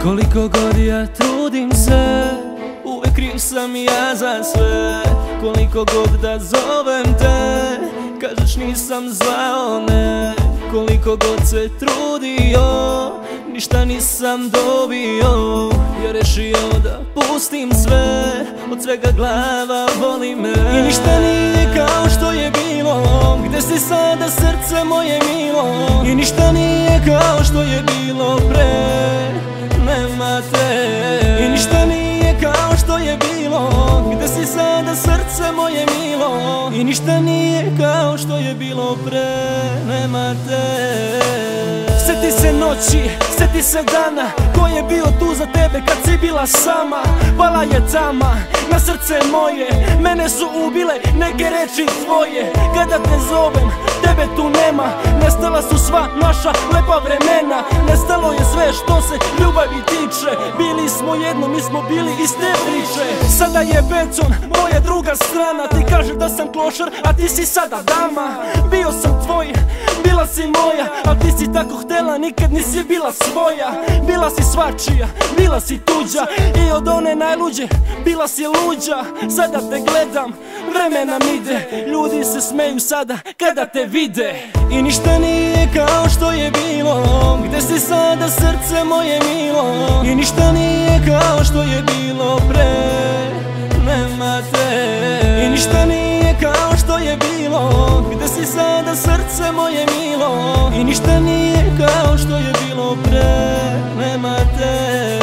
Koliko god ja trudim se, uvek kriv sam ja za sve. Koliko god da zovem te, kažeš nisam zvao, ne. Koliko god se trudio, ništa nisam dobio. Ja rešio da pustim sve, od svega glava boli me. I ništa nije kao što je bilo, gde si sada srce moje milo? I ništa nije kao što je bilo pre, nema te. I ništa nije kao što je bilo, gde si sada srce moje milo? I ništa nije kao što je bilo pre, nema te. Sjeti se noći, sjeti se dana, ko je bio tu za tebe kad si bila sama. Pala je tama na srce moje, mene su ubile neke reči tvoje. Kada te zovem, tebe tu nema, nestala su sva naša lepa vremena. Nestalo je sve što se ljubavi tiče, bili smo jedno, mi smo bili iste priče. Sada je beton, moja druga strana, ti kažeš da sam klošar, a ti si sada dama. Bio sam tvoj, bila si moja, a ti si tako htela, nikad nisi bila svoja. Bila si svačija, bila si tuđa, i od one najluđe bila si luđa. Sada te gledam, vreme nam ide, ljudi se smeju sada kada te vide. I ništa nije kao što je bilo, gde si sada srce moje milo? I ništa nije kao što je bilo pre, nema te. I ništa nije kao što je bilo, gde si sada srce moje milo? I ništa nije kao što je bilo pre, nema te.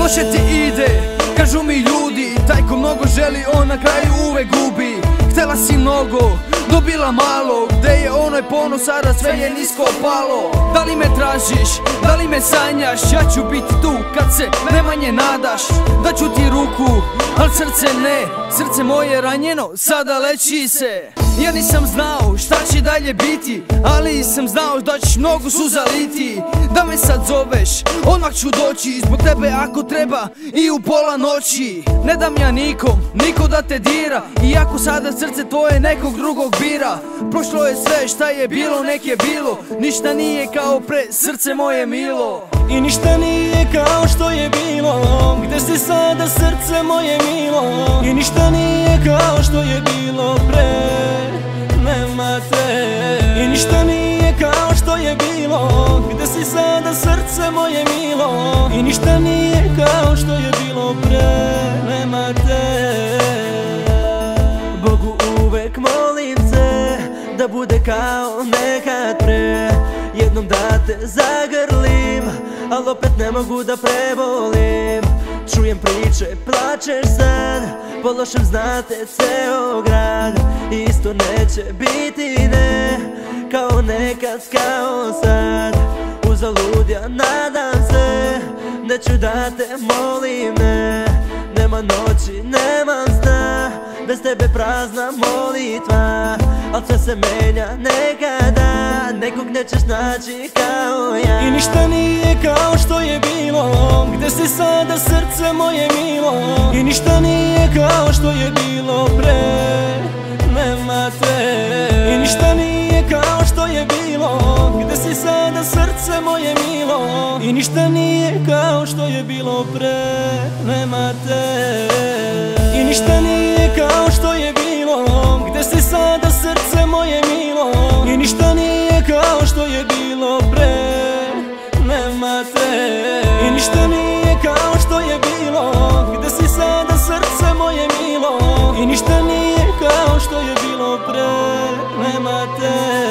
Loše ti ide, kažu mi ljudi, taj ko mnogo želi on na kraju uvek gubi. Htela si mnogo, dobila malo, gde je onoj ponos, sada sve je nisko palo. Da li me tražiš, da li me sanjaš, ja ću biti tu kad se najmanje nadaš. Daću ti ruku, al srce ne, srce moje ranjeno, sada leči se. Ja nisam znao šta će dalje biti, ali sam znao da ćeš mnogo suza liti. Da me sad zoveš, odmah ću doći, zbog tebe ako treba i u pola noći. Ne dam ja nikom, niko da te dira, iako sada srce tvoje nekog drugog bira. Prošlo je sve šta je bilo, nek je bilo, ništa nije kao pre, srce moje milo. I ništa nije kao što je bilo, gde si sada srce moje milo? I ništa nije kao što je bilo pre, nema te. I ništa nije kao što je bilo, gde si sada srce moje milo? I ništa nije kao što je bilo pre, nema te. Bogu uvek molim se da bude kao nekad pre, jednom da te zagrlim, al opet ne mogu da prebolim. Čujem priče, plačeš sad, po lošem znate ceo grad. Isto neće biti, ne, kao nekad, kao sad. Uzalud ja nadam se, neću da te molim, ne. Nema noći, nemam sna, bez tebe prazna molitva. Al sve se menja nekada, nekog nećeš naći kao ja. I ništa nije kao što je bilo, gde si sada srce moje milo? I ništa nije kao što je bilo pre, nema te. I ništa nije kao što je bilo, gde si sada srce moje milo? I ništa nije kao što je bilo pre, nema te. I ništa nije kao što je bilo, gde si sada srce moje milo? I ništa nije kao što je bilo pre, nema te. I ništa nije kao što je bilo, gde si sada srce moje milo? I ništa nije kao što je bilo pre, nema te.